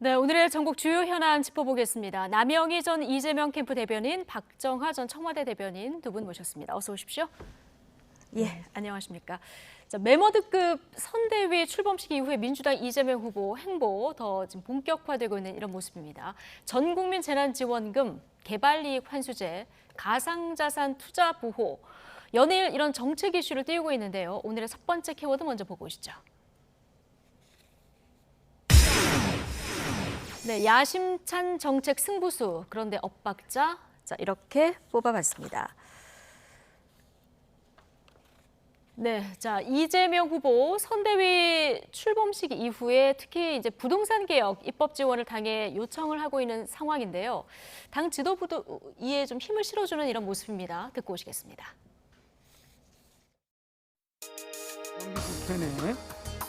네, 오늘의 전국 주요 현안 짚어보겠습니다. 남영희 전 이재명 캠프 대변인, 박정하 전 청와대 대변인 두 분 모셨습니다. 어서 오십시오. 예, 안녕하십니까. 자, 메머드급 선대위 출범식 이후에 민주당 이재명 후보 행보 더 지금 본격화되고 있는 이런 모습입니다. 전국민 재난지원금, 개발이익 환수제, 가상자산 투자 보호, 연일 이런 정책 이슈를 띄우고 있는데요. 오늘의 첫 번째 키워드 먼저 보고 오시죠. 네, 야심찬 정책 승부수, 그런데 엇박자, 자 이렇게 뽑아봤습니다. 네, 자 이재명 후보 선대위 출범식 이후에 특히 이제 부동산 개혁 입법 지원을 당에 요청을 하고 있는 상황인데요. 당 지도부도 이에 좀 힘을 실어주는 이런 모습입니다. 듣고 오시겠습니다. 정기국회 내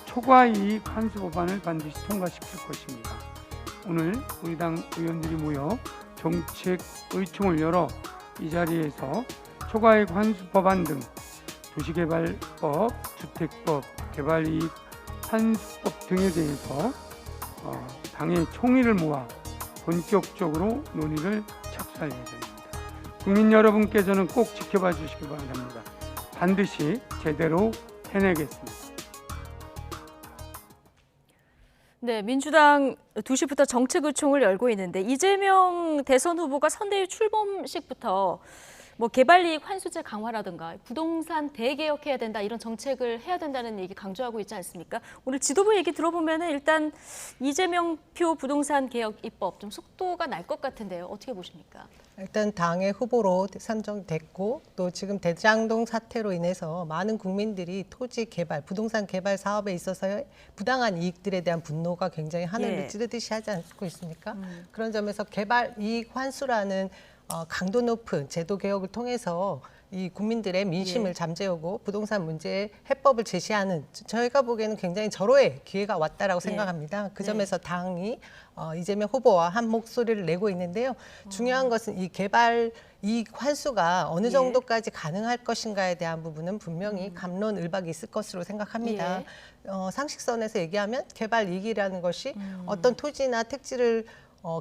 초과이익 환수 법안을 반드시 통과시킬 것입니다. 오늘 우리 당 의원들이 모여 정책 의총을 열어 이 자리에서 초과이익 환수 법안 등 도시개발법, 주택법, 개발이익 환수법 등에 대해서 당의 총의를 모아 본격적으로 논의를 착수할 예정입니다. 국민 여러분께서는 꼭 지켜봐 주시기 바랍니다. 반드시 제대로 해내겠습니다. 네, 민주당 2시부터 정책 의총을 열고 있는데 이재명 대선 후보가 선대위 출범식부터 뭐 개발이익 환수제 강화라든가 부동산 대개혁해야 된다 이런 정책을 해야 된다는 얘기 강조하고 있지 않습니까? 오늘 지도부 얘기 들어보면은 일단 이재명 표 부동산 개혁 입법 좀 속도가 날 것 같은데요. 어떻게 보십니까? 일단 당의 후보로 선정됐고 또 지금 대장동 사태로 인해서 많은 국민들이 토지 개발, 부동산 개발 사업에 있어서의 부당한 이익들에 대한 분노가 굉장히 하늘을 찌르듯이 하지 않고 있습니까? 그런 점에서 개발 이익 환수라는 강도 높은 제도 개혁을 통해서 이 국민들의 민심을 잠재우고 부동산 문제의 해법을 제시하는 저희가 보기에는 굉장히 절호의 기회가 왔다라고 생각합니다. 그 점에서 당이 이재명 후보와 한 목소리를 내고 있는데요. 중요한 것은 이 개발 이익 환수가 어느 정도까지 가능할 것인가에 대한 부분은 분명히 갑론을박이 있을 것으로 생각합니다. 상식선에서 얘기하면 개발 이익이라는 것이 어떤 토지나 택지를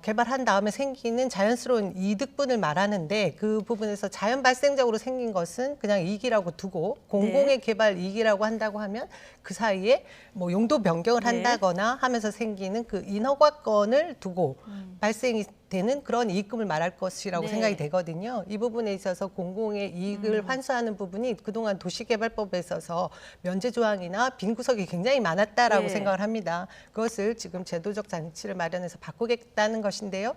개발한 다음에 생기는 자연스러운 이득분을 말하는데 그 부분에서 자연 발생적으로 생긴 것은 그냥 이익이라고 두고 공공의 개발 이익이라고 한다고 하면 그 사이에 뭐 용도 변경을 한다거나 하면서 생기는 그 인허가권을 두고 발생이 되는 그런 이익금을 말할 것이라고 생각이 되거든요. 이 부분에 있어서 공공의 이익을 환수하는 부분이 그동안 도시개발법에 있어서 면제 조항이나 빈 구석이 굉장히 많았다라고 생각을 합니다. 그것을 지금 제도적 장치를 마련해서 바꾸겠다는 것인데요.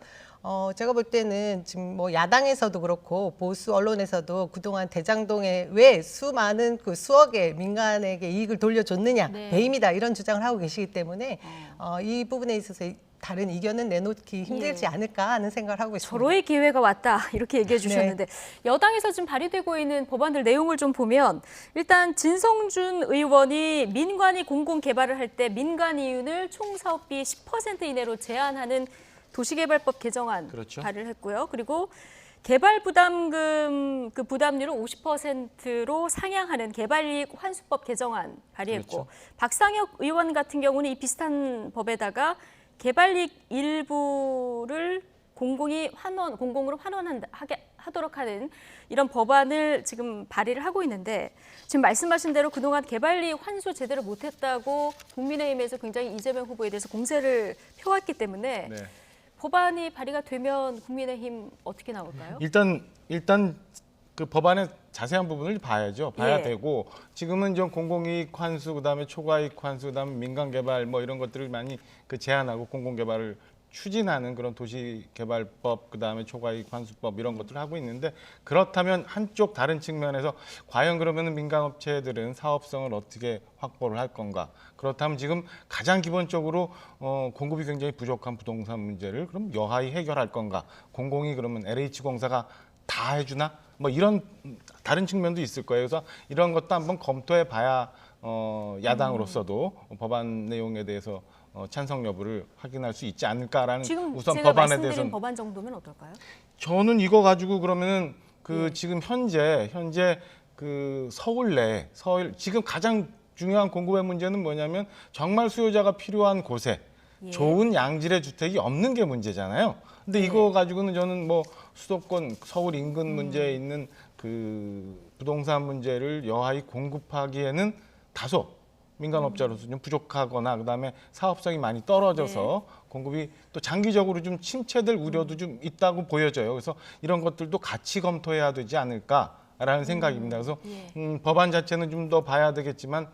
제가 볼 때는 지금 뭐 야당에서도 그렇고 보수 언론에서도 그동안 대장동에 왜 수많은 그 수억의 민간에게 이익을 돌려줬느냐, 배임이다 이런 주장을 하고 계시기 때문에 이 부분에 있어서 다른 이견은 내놓기 힘들지 않을까 하는 생각을 하고 있습니다. 절호의 기회가 왔다 이렇게 얘기해 주셨는데 여당에서 지금 발의되고 있는 법안들 내용을 좀 보면 일단 진성준 의원이 민관이 공공개발을 할 때 민간 이윤을 총 사업비 10% 이내로 제한하는 도시개발법 개정안 발의를 했고요. 그리고 개발 부담금 그 부담률을 50%로 상향하는 개발이익 환수법 개정안 발의했고 박상혁 의원 같은 경우는 이 비슷한 법에다가 개발이익 일부를 공공으로 환원하도록 하는 이런 법안을 지금 발의를 하고 있는데 지금 말씀하신 대로 그동안 개발이익 환수 제대로 못했다고 국민의힘에서 굉장히 이재명 후보에 대해서 공세를 펴왔기 때문에 법안이 발의가 되면 국민의힘 어떻게 나올까요? 일단 그 법안의 자세한 부분을 봐야죠. 봐야 되고 지금은 좀 공공이익 환수 그다음에 초과이익 환수 그다음에 민간 개발 뭐 이런 것들을 많이 그 제한하고 공공 개발을 추진하는 그런 도시개발법 그다음에 초과이익 환수법 이런 것들을 하고 있는데 그렇다면 한쪽 다른 측면에서 과연 그러면 민간업체들은 사업성을 어떻게 확보를 할 건가? 그렇다면 지금 가장 기본적으로 공급이 굉장히 부족한 부동산 문제를 그럼 여하이 해결할 건가? 공공이 그러면 LH공사가 다 해주나? 뭐 이런 다른 측면도 있을 거예요. 그래서 이런 것도 한번 검토해 봐야 야당으로서도 법안 내용에 대해서 찬성 여부를 확인할 수 있지 않을까라는 지금 우선 제가 법안에 말씀드린 대해서는 법안 정도면 어떨까요? 저는 이거 가지고 그러면은 그 지금 현재 그 서울 지금 가장 중요한 공급의 문제는 뭐냐면 정말 수요자가 필요한 곳에 예. 좋은 양질의 주택이 없는 게 문제잖아요. 근데 이거 가지고는 저는 뭐 수도권 서울 인근 문제에 있는 그 부동산 문제를 여하히 공급하기에는 다소 민간업자로서 좀 부족하거나 그다음에 사업성이 많이 떨어져서 공급이 또 장기적으로 좀 침체될 우려도 좀 있다고 보여져요. 그래서 이런 것들도 같이 검토해야 되지 않을까라는 생각입니다. 그래서 법안 자체는 좀 더 봐야 되겠지만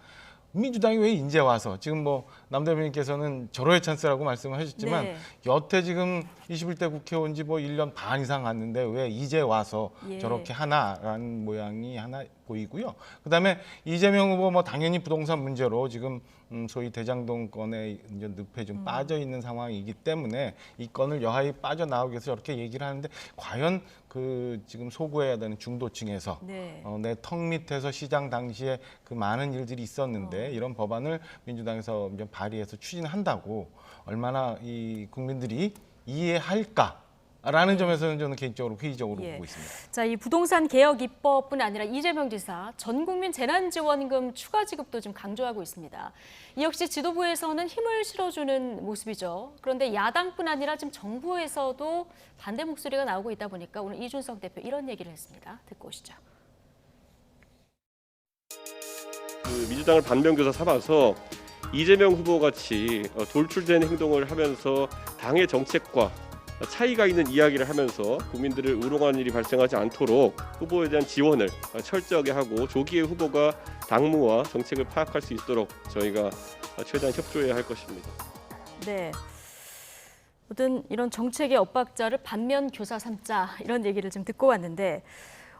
민주당이 왜 이제 와서 지금 뭐 남 대표님께서는 절호의 찬스라고 말씀을 하셨지만 네. 여태 지금 21대 국회 온 지 뭐 1년 반 이상 갔는데 왜 이제 와서 예. 저렇게 하나라는 모양이 하나 보이고요. 그다음에 이재명 후보 뭐 당연히 부동산 문제로 지금 소위 대장동 건에 이제 늪에 좀 빠져 있는 상황이기 때문에 이 건을 여하히 빠져나오기 위해서 저렇게 얘기를 하는데 과연 그 지금 소구해야 되는 중도층에서 네. 내 턱 밑에서 시장 당시에 그 많은 일들이 있었는데 이런 법안을 민주당에서 이제 발의해서 추진한다고 얼마나 이 국민들이 이해할까라는 점에서는 저는 개인적으로 회의적으로 예. 보고 있습니다. 자, 이 부동산 개혁 입법뿐 아니라 이재명 지사 전 국민 재난지원금 추가 지급도 좀 강조하고 있습니다. 이 역시 지도부에서는 힘을 실어주는 모습이죠. 그런데 야당뿐 아니라 지금 정부에서도 반대 목소리가 나오고 있다 보니까 오늘 이준석 대표 이런 얘기를 했습니다. 듣고 오시죠. 그 민주당을 반면교사 삼아서 이재명 후보 같이 돌출된 행동을 하면서 당의 정책과 차이가 있는 이야기를 하면서 국민들을 우롱하는 일이 발생하지 않도록 후보에 대한 지원을 철저하게 하고 조기에 후보가 당무와 정책을 파악할 수 있도록 저희가 최대한 협조해야 할 것입니다. 네. 어떤 이런 정책의 엇박자를 반면 교사 삼자 이런 얘기를 좀 듣고 왔는데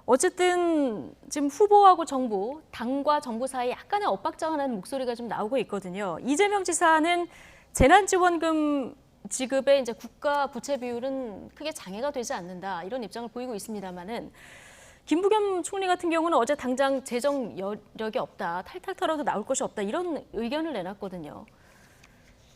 어쨌든 지금 후보하고 정부, 당과 정부 사이에 약간의 엇박자가 나는 목소리가 좀 나오고 있거든요. 이재명 지사는 재난지원금 지급의 이제 국가 부채 비율은 크게 장애가 되지 않는다 이런 입장을 보이고 있습니다만은 김부겸 총리 같은 경우는 어제 당장 재정 여력이 없다, 탈탈 털어도 나올 것이 없다 이런 의견을 내놨거든요.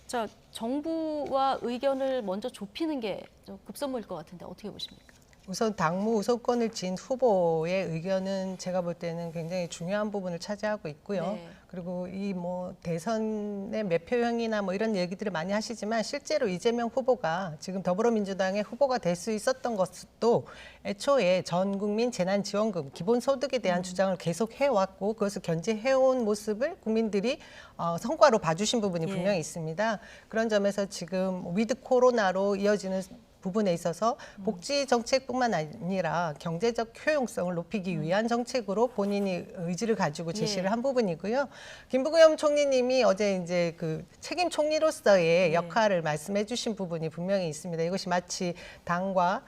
자, 정부와 의견을 먼저 좁히는 게 좀 급선무일 것 같은데 어떻게 보십니까? 우선 당무 우선권을 진 후보의 의견은 제가 볼 때는 굉장히 중요한 부분을 차지하고 있고요. 네. 그리고 이 뭐 대선의 매표형이나 뭐 이런 얘기들을 많이 하시지만 실제로 이재명 후보가 지금 더불어민주당의 후보가 될 수 있었던 것도 애초에 전 국민 재난지원금 기본소득에 대한 주장을 계속 해왔고 그것을 견제해온 모습을 국민들이 성과로 봐주신 부분이 분명히 있습니다. 그런 점에서 지금 위드 코로나로 이어지는 부분에 있어서 복지 정책뿐만 아니라 경제적 효용성을 높이기 위한 정책으로 본인이 의지를 가지고 제시를 한 부분이고요. 김부겸 총리님이 어제 이제 그 책임 총리로서의 역할을 말씀해 주신 부분이 분명히 있습니다. 이것이 마치 당과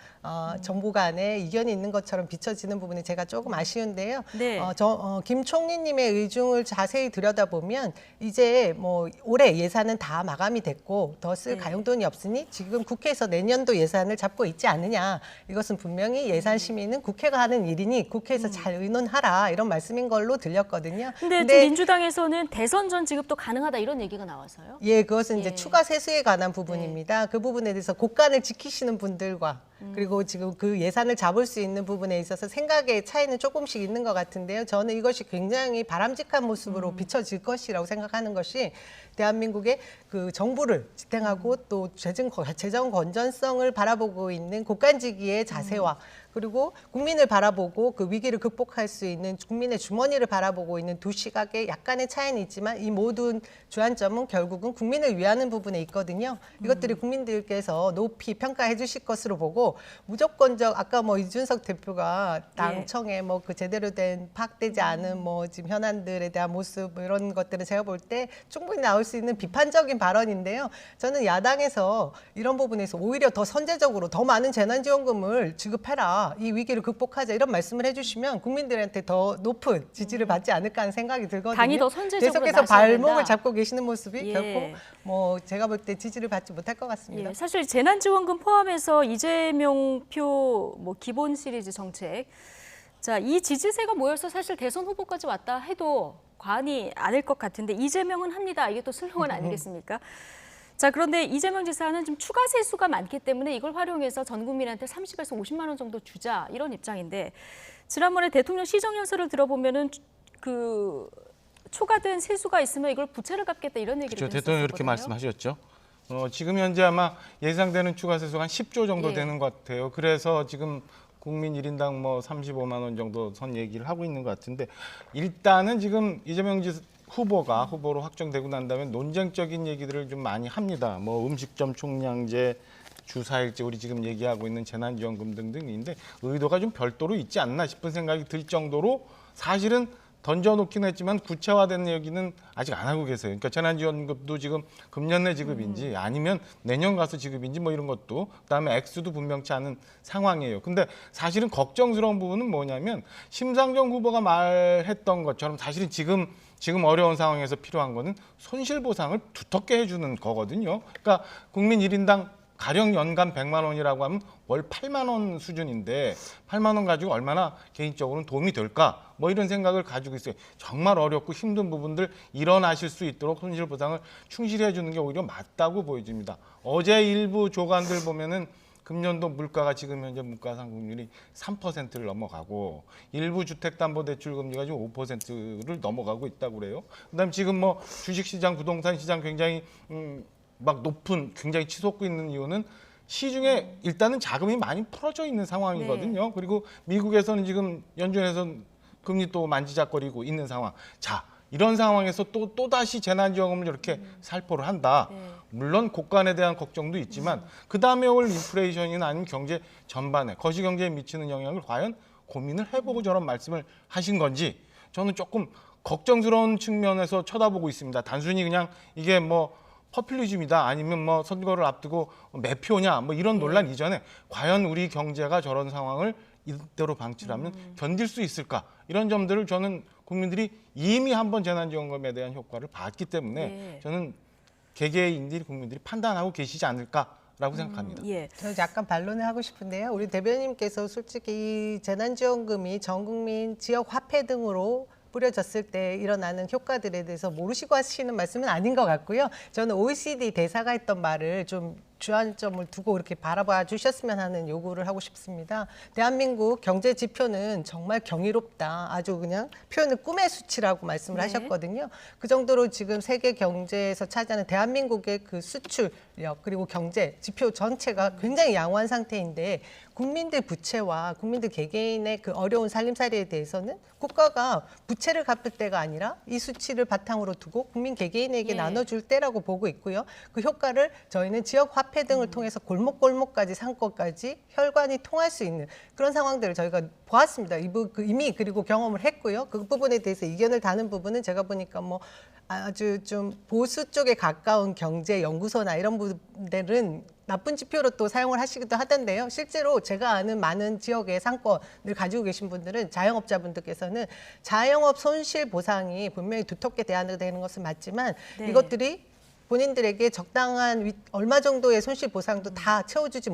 정부 간에 이견이 있는 것처럼 비춰지는 부분이 제가 조금 아쉬운데요. 네. 김 총리님의 의중을 자세히 들여다보면 이제 뭐 올해 예산은 다 마감이 됐고 더 쓸 가용돈이 없으니 지금 국회에서 내년도 예산을 잡고 있지 않느냐. 이것은 분명히 예산 심의는 국회가 하는 일이니 국회에서 잘 의논하라 이런 말씀인 걸로 들렸거든요. 근데 지금 민주당에서는 대선 전 지급도 가능하다 이런 얘기가 나와서요. 예, 그것은 이제 예. 추가 세수에 관한 부분입니다. 그 부분에 대해서 국간을 지키시는 분들과 그리고 지금 그 예산을 잡을 수 있는 부분에 있어서 생각의 차이는 조금씩 있는 것 같은데요. 저는 이것이 굉장히 바람직한 모습으로 비춰질 것이라고 생각하는 것이 대한민국의 그 정부를 지탱하고 또 재정 건전성을 바라보고 있는 국간지기의 자세와 그리고 국민을 바라보고 그 위기를 극복할 수 있는 국민의 주머니를 바라보고 있는 두 시각의 약간의 차이는 있지만 이 모든 주안점은 결국은 국민을 위하는 부분에 있거든요. 이것들이 국민들께서 높이 평가해 주실 것으로 보고 무조건적 아까 뭐 이준석 대표가 당청에 뭐 그 제대로 된 파악되지 않은 뭐 지금 현안들에 대한 모습 뭐 이런 것들은 제가 볼 때 충분히 나올 수 있는 비판적인 발언인데요. 저는 야당에서 이런 부분에서 오히려 더 선제적으로 더 많은 재난지원금을 지급해라. 이 위기를 극복하자 이런 말씀을 해주시면 국민들한테 더 높은 지지를 받지 않을까 하는 생각이 들거든요. 당이 더 선제적으로 계속해서 나서야 발목을 된다. 잡고 계시는 모습이 예. 결코 뭐 제가 볼 때 지지를 받지 못할 것 같습니다. 예, 사실 재난지원금 포함해서 이재명표 뭐 기본 시리즈 정책, 자, 이 지지세가 모여서 사실 대선 후보까지 왔다 해도 과언이 아닐 것 같은데 이재명은 합니다. 이게 또 슬로건 아니겠습니까? 자, 그런데 이재명 지사는 좀 추가 세수가 많기 때문에 이걸 활용해서 전 국민한테 30에서 50만 원 정도 주자 이런 입장인데 지난번에 대통령 시정연설을 들어보면은 그 초과된 세수가 있으면 이걸 부채를 갚겠다 이런 얘기를 그렇죠. 대통령이 이렇게 말씀하셨죠. 지금 현재 아마 예상되는 추가 세수가 한 10조 정도 예. 되는 것 같아요. 그래서 지금 국민 1인당 뭐 35만 원 정도 선 얘기를 하고 있는 것 같은데 일단은 지금 이재명 후보가 후보로 확정되고 난 다음에 논쟁적인 얘기들을 좀 많이 합니다. 뭐 음식점 총량제, 주사일제, 우리 지금 얘기하고 있는 재난지원금 등등인데 의도가 좀 별도로 있지 않나 싶은 생각이 들 정도로 사실은 던져놓긴 했지만 구체화된 얘기는 아직 안 하고 계세요. 그러니까 재난지원금도 지금 금년 내 지급인지 아니면 내년 가서 지급인지 뭐 이런 것도 그다음에 액수도 분명치 않은 상황이에요. 근데 사실은 걱정스러운 부분은 뭐냐면 심상정 후보가 말했던 것처럼 사실은 지금 어려운 상황에서 필요한 거는 손실보상을 두텁게 해주는 거거든요. 그러니까 국민 1인당 가령 연간 100만 원이라고 하면 월 8만 원 수준인데 8만 원 가지고 얼마나 개인적으로는 도움이 될까? 뭐 이런 생각을 가지고 있어요. 정말 어렵고 힘든 부분들 일어나실 수 있도록 손실보상을 충실히 해주는 게 오히려 맞다고 보여집니다. 어제 일부 조간들 보면은 금년도 물가가 지금 현재 물가 상승률이 3%를 넘어가고 일부 주택담보대출 금리가 지금 5%를 넘어가고 있다고 그래요. 그다음 지금 뭐 주식시장, 부동산 시장 굉장히 막 높은 굉장히 치솟고 있는 이유는 시중에 일단은 자금이 많이 풀어져 있는 상황이거든요. 네. 그리고 미국에서는 지금 연준에서 금리 또 만지작거리고 있는 상황. 자, 이런 상황에서 또다시 재난지원금을 이렇게 살포를 한다. 네. 물론 곡간에 대한 걱정도 있지만 그다음에 올 인플레이션이나 아니면 경제 전반에 거시경제에 미치는 영향을 과연 고민을 해보고 저런 말씀을 하신 건지 저는 조금 걱정스러운 측면에서 쳐다보고 있습니다. 단순히 그냥 이게 뭐 퍼퓰리즘이다 아니면 뭐 선거를 앞두고 매표냐 뭐 이런 논란 이전에 과연 우리 경제가 저런 상황을 이대로 방치하면 견딜 수 있을까 이런 점들을 저는 국민들이 이미 한번 재난지원금에 대한 효과를 봤기 때문에 네. 저는 개개인들이 국민들이 판단하고 계시지 않을까라고 생각합니다. 예. 저 약간 반론을 하고 싶은데요. 우리 대변인께서 솔직히 재난지원금이 전 국민 지역 화폐 등으로 뿌려졌을 때 일어나는 효과들에 대해서 모르시고 하시는 말씀은 아닌 것 같고요. 저는 OECD 대사가 했던 말을 좀 주안점을 두고 이렇게 바라봐 주셨으면 하는 요구를 하고 싶습니다. 대한민국 경제 지표는 정말 경이롭다. 아주 그냥 표현을 꿈의 수치라고 말씀을 네. 하셨거든요. 그 정도로 지금 세계 경제에서 차지하는 대한민국의 그 수출력 그리고 경제 지표 전체가 굉장히 양호한 상태인데 국민들 부채와 국민들 개개인의 그 어려운 살림살이에 대해서는 국가가 부채를 갚을 때가 아니라 이 수치를 바탕으로 두고 국민 개개인에게 예. 나눠줄 때라고 보고 있고요. 그 효과를 저희는 지역 화폐 등을 통해서 골목골목까지 상권까지 혈관이 통할 수 있는 그런 상황들을 저희가 보았습니다. 이미 그리고 경험을 했고요. 그 부분에 대해서 이견을 다는 부분은 제가 보니까 뭐 아주 좀 보수 쪽에 가까운 경제 연구소나 이런 분들은 나쁜 지표로 또 사용을 하시기도 하던데요. 실제로 제가 아는 많은 지역의 상권을 가지고 계신 분들은 자영업자분들께서는 자영업 손실 보상이 분명히 두텁게 대안되는 것은 맞지만 네. 이것들이 본인들에게 적당한 얼마 정도의 손실 보상도 다 채워주지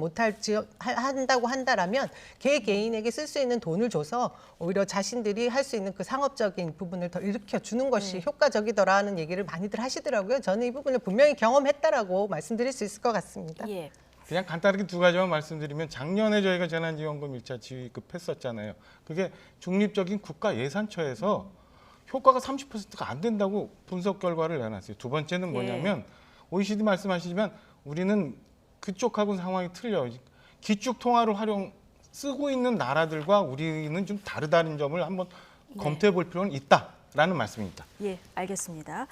한다고 한다라면 개개인에게 쓸 수 있는 돈을 줘서 오히려 자신들이 할 수 있는 그 상업적인 부분을 더 일으켜 주는 것이 효과적이더라는 얘기를 많이들 하시더라고요. 저는 이 부분을 분명히 경험했다라고 말씀드릴 수 있을 것 같습니다. 예. 그냥 간단하게 두 가지만 말씀드리면 작년에 저희가 재난지원금 1차 지급했었잖아요. 그게 중립적인 국가예산처에서 효과가 30%가 안 된다고 분석 결과를 내놨어요. 두 번째는 뭐냐면 OECD 말씀하시지만 우리는 그쪽하고는 상황이 틀려요. 기축 통화를 쓰고 있는 나라들과 우리는 좀 다르다는 점을 한번 검토해 볼 필요는 있다라는 말씀입니다. 예, 알겠습니다.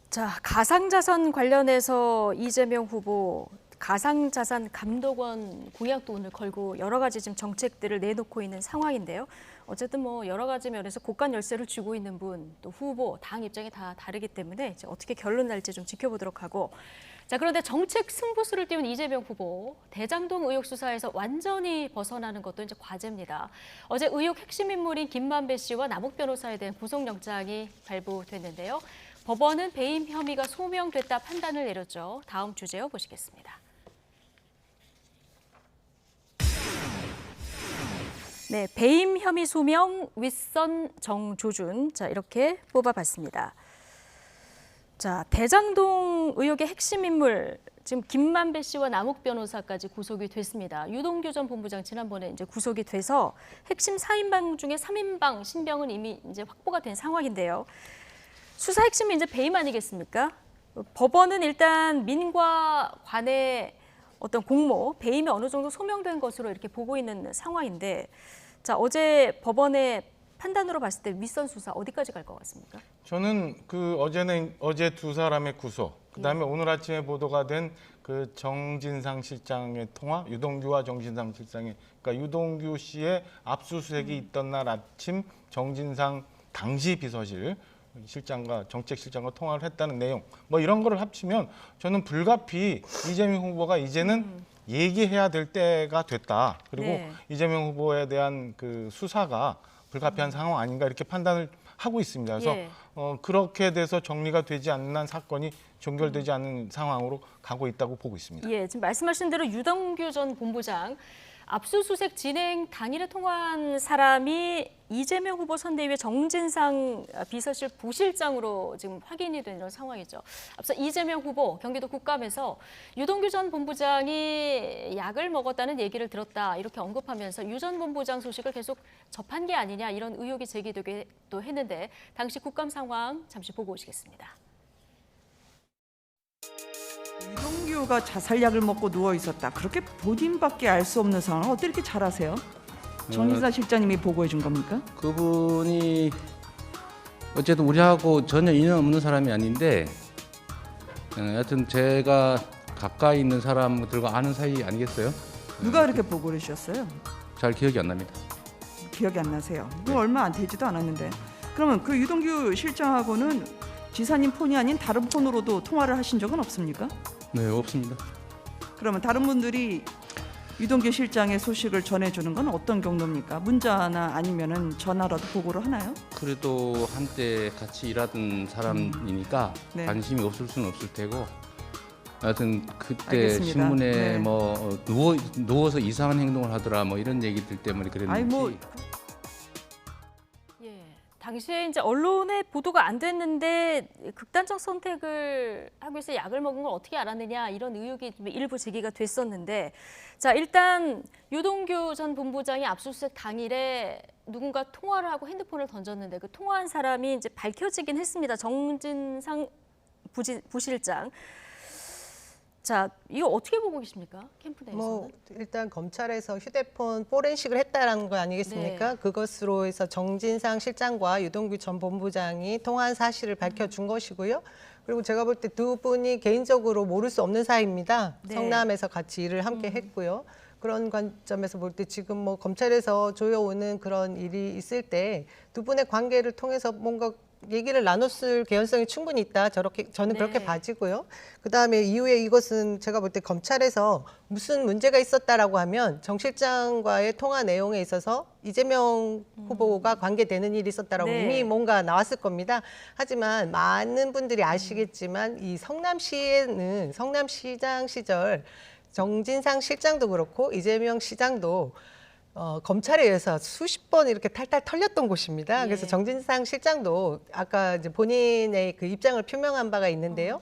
자, 가상자산 관련해서 이재명 후보 가상자산 감독원 공약도 오늘 걸고 여러 가지 지금 정책들을 내놓고 있는 상황인데요. 어쨌든 뭐 여러 가지 면에서 곳간 열쇠를 쥐고 있는 분, 또 후보, 당 입장이 다 다르기 때문에 이제 어떻게 결론 날지 좀 지켜보도록 하고. 자, 그런데 정책 승부수를 띄운 이재명 후보, 대장동 의혹 수사에서 완전히 벗어나는 것도 이제 과제입니다. 어제 의혹 핵심 인물인 김만배 씨와 남욱 변호사에 대한 구속영장이 발부됐는데요. 법원은 배임 혐의가 소명됐다 판단을 내렸죠. 다음 주제요 보시겠습니다. 네, 배임 혐의 소명 윗선 정조준. 자, 이렇게 뽑아봤습니다. 자, 대장동 의혹의 핵심 인물 지금 김만배 씨와 남욱 변호사까지 구속이 됐습니다. 유동규 전 본부장 지난번에 이제 구속이 돼서 핵심 4인방 중에 3인방 신병은 이미 이제 확보가 된 상황인데요. 수사 핵심이 이제 배임 아니겠습니까? 법원은 일단 민과 관의 어떤 공모, 배임이 어느 정도 소명된 것으로 이렇게 보고 있는 상황인데, 자, 어제 법원의 판단으로 봤을 때 윗선 수사 어디까지 갈 것 같습니까? 저는 어제 두 사람의 구속, 그다음에 오늘 아침에 보도가 된 그 정진상 실장의 통화, 유동규와 정진상 실장의, 그러니까 유동규 씨의 압수수색이 있던 날 아침 정진상 당시 비서실 실장과 정책실장과 통화를 했다는 내용, 뭐 이런 거를 합치면 저는 불가피 이재명 후보가 이제는 얘기해야 될 때가 됐다. 그리고 네. 이재명 후보에 대한 그 수사가 불가피한 상황 아닌가 이렇게 판단을 하고 있습니다. 그래서 예. 그렇게 돼서 정리가 되지 않는 한 사건이 종결되지 않는 상황으로 가고 있다고 보고 있습니다. 예, 지금 말씀하신 대로 유동규 전 본부장 압수수색 진행 당일에 통화한 사람이 이재명 후보 선대위의 정진상 비서실 부실장으로 지금 확인이 된 이런 상황이죠. 앞서 이재명 후보 경기도 국감에서 유동규 전 본부장이 약을 먹었다는 얘기를 들었다 이렇게 언급하면서 유 전 본부장 소식을 계속 접한 게 아니냐 이런 의혹이 제기되기도 했는데 당시 국감 상황 잠시 보고 오시겠습니다. 유동규가 자살약을 먹고 누워 있었다. 그렇게 본인밖에 알 수 없는 상황을 어떻게 이렇게 잘 아세요? 정진상 실장님이 보고해 준 겁니까? 그분이 어쨌든 우리하고 전혀 인연 없는 사람이 아닌데 여하튼 제가 가까이 있는 사람들과 아는 사이 아니겠어요? 누가 그렇게 보고를 해주셨어요? 잘 기억이 안 납니다. 기억이 안 나세요. 그거 얼마 안 되지도 않았는데. 그러면 그 유동규 실장하고는 지사님 폰이 아닌 다른 폰으로도 통화를 하신 적은 없습니까? 네, 없습니다. 그러면 다른 분들이 유동규 실장의 소식을 전해주는 건 어떤 경로입니까? 문자나 아니면은 전화라도 보고를 하나요? 그래도 한때 같이 일하던 사람이니까 네. 관심이 없을 수는 없을 테고 하여튼 그때 알겠습니다. 신문에 네. 뭐 누워서 이상한 행동을 하더라 뭐 이런 얘기들 때문에 그랬는지 아니 뭐 예, 당시에 이제 언론에 보도가 안 됐는데 극단적 선택을 하기 위해서 약을 먹은 걸 어떻게 알았느냐 이런 의혹이 좀 일부 제기가 됐었는데, 자 일단 유동규 전 본부장이 압수수색 당일에 누군가 통화를 하고 핸드폰을 던졌는데 그 통화한 사람이 이제 밝혀지긴 했습니다. 정진상 부실장. 자, 이거 어떻게 보고 계십니까? 캠프 내에서는? 뭐 일단 검찰에서 휴대폰 포렌식을 했다라는 거 아니겠습니까? 네. 그것으로 해서 정진상 실장과 유동규 전 본부장이 통화한 사실을 밝혀준 것이고요. 그리고 제가 볼 때 두 분이 개인적으로 모를 수 없는 사이입니다. 네. 성남에서 같이 일을 함께 했고요. 그런 관점에서 볼 때 지금 뭐 검찰에서 조여오는 그런 일이 있을 때 두 분의 관계를 통해서 뭔가 얘기를 나눴을 개연성이 충분히 있다. 저는 네. 그렇게 봐지고요. 그다음에 이후에 이것은 제가 볼 때 검찰에서 무슨 문제가 있었다라고 하면 정 실장과의 통화 내용에 있어서 이재명 후보가 관계되는 일이 있었다라고 네. 이미 뭔가 나왔을 겁니다. 하지만 많은 분들이 아시겠지만 이 성남시에는 성남시장 시절 정진상 실장도 그렇고 이재명 시장도 검찰에 의해서 수십 번 이렇게 탈탈 털렸던 곳입니다. 예. 그래서 정진상 실장도 아까 이제 본인의 그 입장을 표명한 바가 있는데요.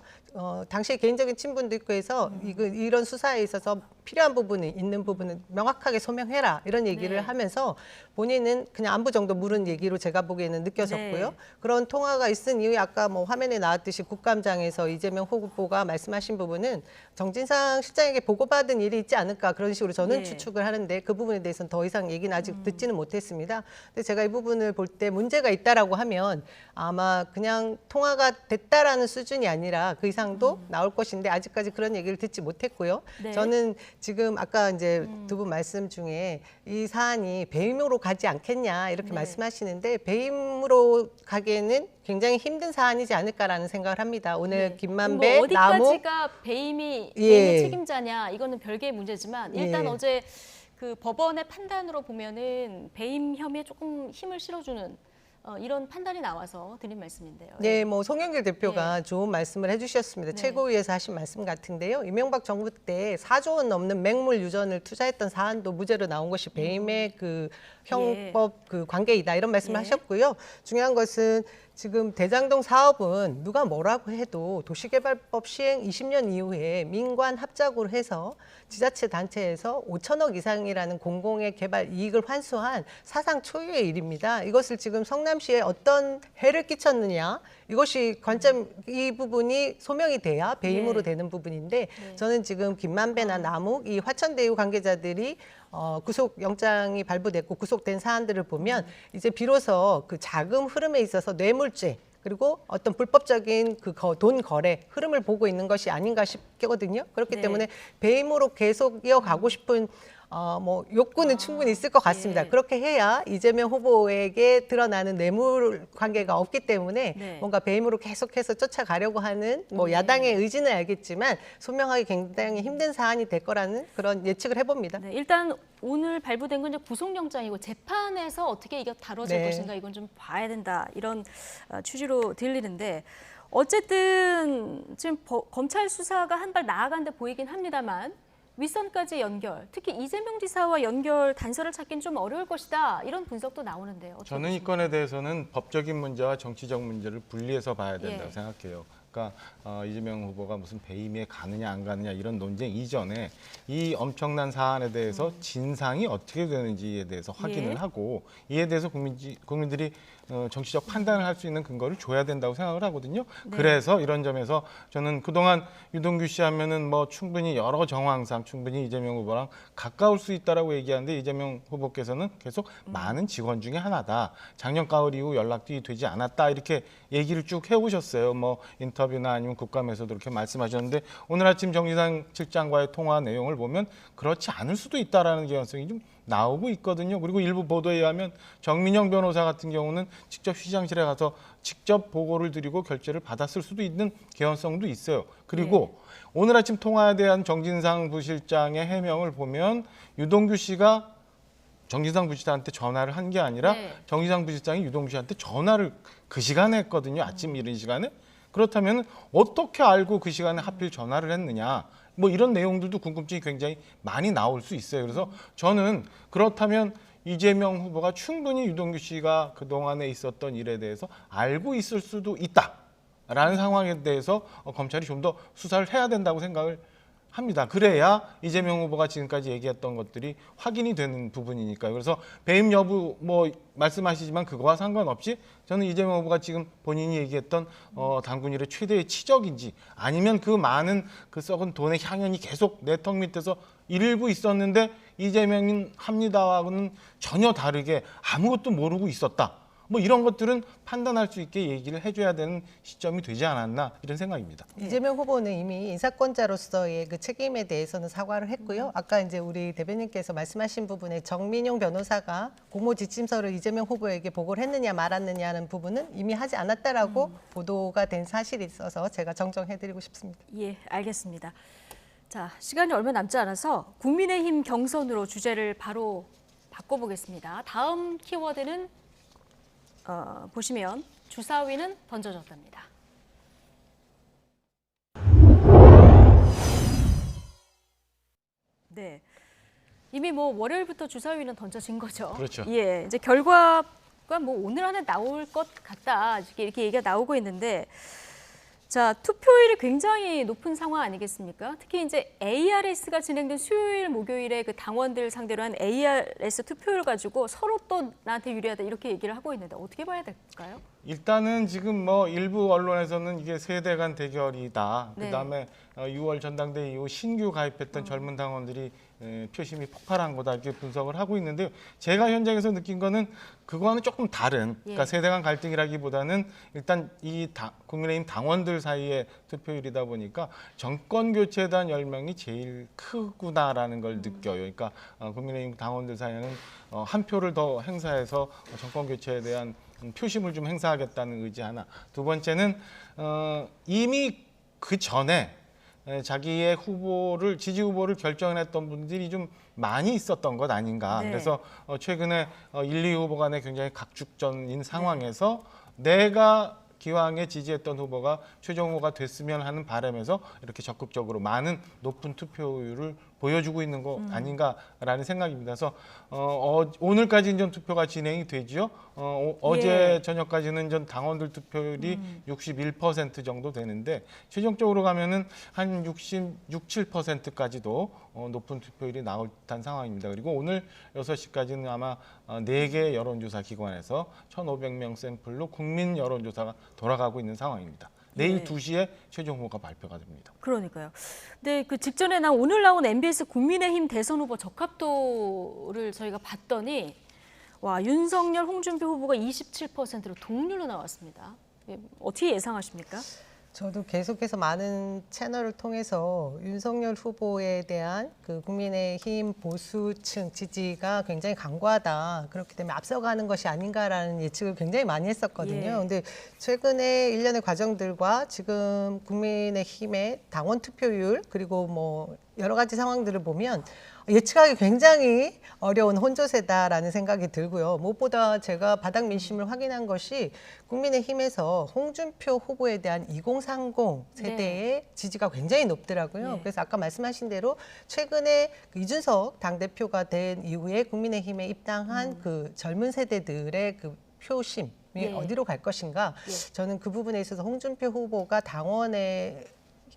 당시 개인적인 친분도 있고 해서 이런 수사에 있어서 필요한 부분이 있는 부분은 명확하게 소명해라 이런 얘기를 네. 하면서 본인은 그냥 안부 정도 물은 얘기로 제가 보기에는 느껴졌고요. 네. 그런 통화가 있은 이후에 아까 뭐 화면에 나왔듯이 국감장에서 이재명 후보가 말씀하신 부분은 정진상 실장에게 보고받은 일이 있지 않을까 그런 식으로 저는 네. 추측을 하는데 그 부분에 대해서는 더 이상 얘기는 아직 듣지는 못했습니다. 근데 제가 이 부분을 볼 때 문제가 있다라고 하면 아마 그냥 통화가 됐다라는 수준이 아니라 그 이상도 나올 것인데 아직까지 그런 얘기를 듣지 못했고요. 네. 저는 지금 아까 이제 두 분 말씀 중에 이 사안이 배임으로 가지 않겠냐 이렇게 네. 말씀하시는데 배임으로 가기에는 굉장히 힘든 사안이지 않을까라는 생각을 합니다. 오늘 네. 김만배, 뭐 나무 어디까지가 배임의 예. 책임자냐 이거는 별개의 문제지만 일단 예. 어제 그 법원의 판단으로 보면은 배임 혐의에 조금 힘을 실어주는 이런 판단이 나와서 드린 말씀인데요. 네, 뭐 송영길 대표가 좋은 말씀을 해주셨습니다. 네. 최고위에서 하신 말씀 같은데요. 이명박 정부 때 4조 원 넘는 맹물 유전을 투자했던 사안도 무죄로 나온 것이 배임의 그 형법 그 관계이다 이런 말씀을 예. 하셨고요. 중요한 것은 지금 대장동 사업은 누가 뭐라고 해도 도시개발법 시행 20년 이후에 민관 합작으로 해서 지자체 단체에서 5천억 이상이라는 공공의 개발 이익을 환수한 사상 초유의 일입니다. 이것을 지금 성남시에 어떤 해를 끼쳤느냐, 이것이 관점, 이 부분이 소명이 돼야 배임으로 되는 부분인데, 저는 지금 김만배나 남욱, 이 화천대유 관계자들이 구속영장이 발부됐고 구속된 사안들을 보면 이제 비로소 그 자금 흐름에 있어서 뇌물죄 그리고 어떤 불법적인 그 돈 거래 흐름을 보고 있는 것이 아닌가 싶거든요. 그렇기 네. 때문에 배임으로 계속 이어가고 싶은 뭐 욕구는 충분히 있을 것 같습니다. 예. 그렇게 해야 이재명 후보에게 드러나는 뇌물 관계가 없기 때문에 네. 뭔가 배임으로 계속해서 쫓아가려고 하는 뭐 야당의 의지는 알겠지만 소명하기 굉장히 힘든 사안이 될 거라는 그런 예측을 해봅니다. 네, 일단 오늘 발부된 건 이제 구속영장이고 재판에서 어떻게 이게 다뤄질 네. 것인가 이건 좀 봐야 된다 이런 취지로 들리는데 어쨌든 지금 검찰 수사가 한 발 나아간 데 보이긴 합니다만 윗선까지 연결, 특히 이재명 지사와 연결 단서를 찾기는 좀 어려울 것이다 이런 분석도 나오는데요. 어떻게 저는 이 보십니까? 건에 대해서는 법적인 문제와 정치적 문제를 분리해서 봐야 된다고 예. 생각해요. 그러니까 이재명 후보가 무슨 배임에 가느냐 안 가느냐 이런 논쟁 이전에 이 엄청난 사안에 대해서 진상이 어떻게 되는지에 대해서 확인을 예. 하고 이에 대해서 국민들이 정치적 판단을 할 수 있는 근거를 줘야 된다고 생각을 하거든요. 네. 그래서 이런 점에서 저는 그동안 유동규 씨 하면은 뭐 충분히 여러 정황상 충분히 이재명 후보랑 가까울 수 있다라고 얘기하는데 이재명 후보께서는 계속 많은 직원 중에 하나다. 작년 가을 이후 연락이 되지 않았다 이렇게 얘기를 쭉 해오셨어요. 뭐 인터뷰나 아니면 국감에서도 그렇게 말씀하셨는데 오늘 아침 정진상 실장과의 통화 내용을 보면 그렇지 않을 수도 있다라는 개연성이 좀 나오고 있거든요. 그리고 일부 보도에 의하면 정민영 변호사 같은 경우는 직접 시장실에 가서 직접 보고를 드리고 결재를 받았을 수도 있는 개연성도 있어요. 그리고 오늘 아침 통화에 대한 정진상 부실장의 해명을 보면 유동규 씨가 정진상 부실장한테 전화를 한 게 아니라 네. 정진상 부실장이 유동규 씨한테 전화를 그 시간에 했거든요. 아침 이른 시간에. 그렇다면 어떻게 알고 그 시간에 하필 전화를 했느냐. 뭐 이런 내용들도 궁금증이 굉장히 많이 나올 수 있어요. 그래서 저는 그렇다면 이재명 후보가 충분히 유동규 씨가 그동안에 있었던 일에 대해서 알고 있을 수도 있다라는 상황에 대해서 검찰이 좀 더 수사를 해야 된다고 생각을 합니다. 그래야 이재명 후보가 지금까지 얘기했던 것들이 확인이 되는 부분이니까요. 그래서 배임 여부 뭐 말씀하시지만 그거와 상관없이 저는 이재명 후보가 지금 본인이 얘기했던 당군 일의 최대의 치적인지 아니면 그 많은 그 썩은 돈의 향연이 계속 내 턱 밑에서 일부 있었는데 이재명인 합니다와는 전혀 다르게 아무것도 모르고 있었다. 뭐 이런 것들은 판단할 수 있게 얘기를 해줘야 되는 시점이 되지 않았나 이런 생각입니다. 이재명 후보는 이미 인사권자로서의 그 책임에 대해서는 사과를 했고요. 아까 이제 우리 대변인께서 말씀하신 부분에 정민용 변호사가 공모 지침서를 이재명 후보에게 보고를 했느냐 말았느냐는 부분은 이미 하지 않았다라고 보도가 된 사실이 있어서 제가 정정해드리고 싶습니다. 예, 알겠습니다. 자, 시간이 얼마 남지 않아서 국민의힘 경선으로 주제를 바로 바꿔보겠습니다. 다음 키워드는 보시면 주사위는 던져졌답니다. 네, 이미 뭐 월요일부터 주사위는 던져진 거죠. 그렇죠. 예, 이제 결과가 뭐 오늘 안에 나올 것 같다 이렇게 얘기가 나오고 있는데. 자, 투표율이 굉장히 높은 상황 아니겠습니까? 특히 이제 ARS가 진행된 수요일, 목요일에 그 당원들 상대로 한 ARS 투표율 가지고 서로 또 나한테 유리하다 이렇게 얘기를 하고 있는데 어떻게 봐야 될까요? 일단은 지금 뭐 일부 언론에서는 이게 세대 간 대결이다. 네. 그다음에 6월 전당대회 이후 신규 가입했던 젊은 당원들이 표심이 폭발한 거다 이렇게 분석을 하고 있는데요. 제가 현장에서 느낀 거는 그거와는 조금 다른, 그러니까 예. 세대 간 갈등이라기보다는 일단 국민의힘 당원들 사이의 투표율이다 보니까 정권 교체에 대한 열망이 제일 크구나라는 걸 느껴요. 그러니까 국민의힘 당원들 사이에는 한 표를 더 행사해서 정권 교체에 대한 표심을 좀 행사하겠다는 의지 하나. 두 번째는 이미 그 전에 자기의 지지 후보를 결정했던 분들이 좀 많이 있었던 것 아닌가. 네. 그래서 최근에 1, 2 후보 간에 굉장히 각축전인 상황에서 내가 기왕에 지지했던 후보가 최종 후보가 됐으면 하는 바람에서 이렇게 적극적으로 많은 높은 투표율을 보여주고 있는 거 아닌가라는 생각입니다. 그래서 오늘까지 이제 투표가 진행이 되죠. 어제 저녁까지는 전 당원들 투표율이 61% 정도 되는데 최종적으로 가면은 한 66, 7%까지도 높은 투표율이 나올 듯한 상황입니다. 그리고 오늘 6시까지는 아마 4개 여론조사 기관에서 1,500명 샘플로 국민 여론조사가 돌아가고 있는 상황입니다. 내일 2시에 최종 후보가 발표가 됩니다. 그러니까요. 근데 그 직전에 오늘 나온 MBS 국민의힘 대선 후보 적합도를 저희가 봤더니 와, 윤석열, 홍준표 후보가 27%로 동률로 나왔습니다. 어떻게 예상하십니까? 저도 계속해서 많은 채널을 통해서 윤석열 후보에 대한 그 국민의힘 보수층 지지가 굉장히 강고하다. 그렇기 때문에 앞서가는 것이 아닌가라는 예측을 굉장히 많이 했었거든요. 근데 최근에 일련의 과정들과 지금 국민의힘의 당원 투표율 그리고 뭐 여러 가지 상황들을 보면 예측하기 굉장히 어려운 혼조세다라는 생각이 들고요. 무엇보다 제가 바닥 민심을 확인한 것이 국민의힘에서 홍준표 후보에 대한 2030 세대의 지지가 굉장히 높더라고요. 그래서 아까 말씀하신 대로 최근에 그 이준석 당대표가 된 이후에 국민의힘에 입당한 그 젊은 세대들의 그 표심이 어디로 갈 것인가. 저는 그 부분에 있어서 홍준표 후보가 당원의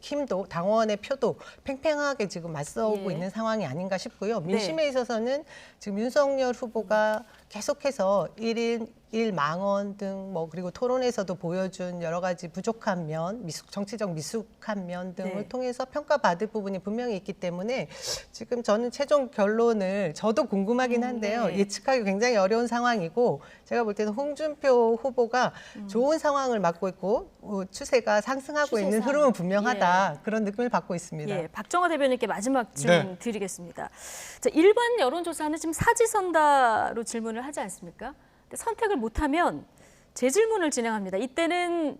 힘도 당원의 표도 팽팽하게 지금 맞서고 있는 상황이 아닌가 싶고요. 민심에 있어서는 지금 윤석열 후보가 계속해서 1인 1망언 등 뭐 그리고 토론에서도 보여준 여러 가지 부족한 면, 정치적 미숙한 면 등을 통해서 평가받을 부분이 분명히 있기 때문에 지금 저는 최종 결론을 저도 궁금하긴 한데요. 예측하기 굉장히 어려운 상황이고 제가 볼 때는 홍준표 후보가 좋은 상황을 맞고 있고 추세가 상승하고 있는 흐름은 분명하다. 그런 느낌을 받고 있습니다. 박정화 대변인께 마지막 질문 드리겠습니다. 자, 일반 여론조사는 지금 사지선다로 질문을 하지 않습니까? 근데 선택을 못하면 재질문을 진행합니다. 이때는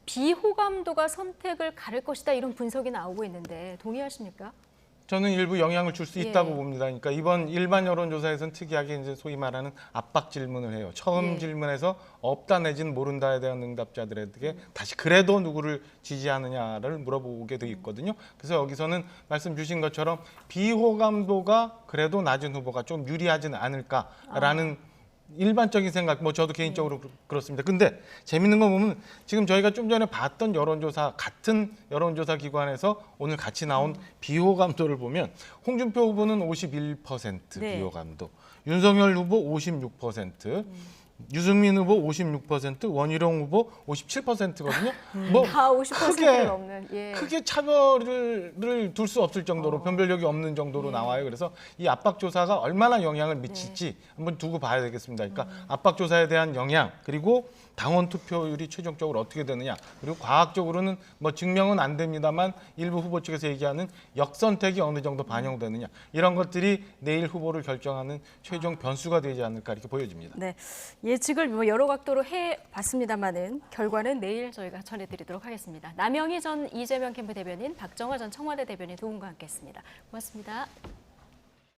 비호감도가 선택을 가를 것이다 이런 분석이 나오고 있는데 동의하십니까? 저는 일부 영향을 줄 수 있다고 봅니다. 그러니까 이번 일반 여론조사에서는 특이하게 이제 소위 말하는 압박 질문을 해요. 처음 질문에서 없다 내지는 모른다에 대한 응답자들에게 다시 그래도 누구를 지지하느냐를 물어보게 돼 있거든요. 그래서 여기서는 말씀 주신 것처럼 비호감도가 그래도 낮은 후보가 좀 유리하지는 않을까라는 일반적인 생각, 뭐 저도 개인적으로 그렇습니다. 근데 재밌는 거 보면 지금 저희가 좀 전에 봤던 여론조사, 같은 여론조사 기관에서 오늘 같이 나온 비호감도를 보면 홍준표 후보는 51% 비호감도, 윤석열 후보 56%, 유승민 후보 56%, 원희룡 후보 57%거든요. 뭐 다 50%를 넘는. 크게 차별을 둘 수 없을 정도로 변별력이 없는 정도로 나와요. 그래서 이 압박 조사가 얼마나 영향을 미칠지 한번 두고 봐야 되겠습니다. 그러니까 압박 조사에 대한 영향 그리고 당원 투표율이 최종적으로 어떻게 되느냐 그리고 과학적으로는 뭐 증명은 안 됩니다만 일부 후보 측에서 얘기하는 역선택이 어느 정도 반영되느냐 이런 것들이 내일 후보를 결정하는 최종 변수가 되지 않을까 이렇게 보여집니다. 네, 예측을 뭐 여러 각도로 해봤습니다만은 결과는 내일 저희가 전해드리도록 하겠습니다. 남영희 전 이재명 캠프 대변인, 박정화 전 청와대 대변인 두 분과 함께했습니다. 고맙습니다.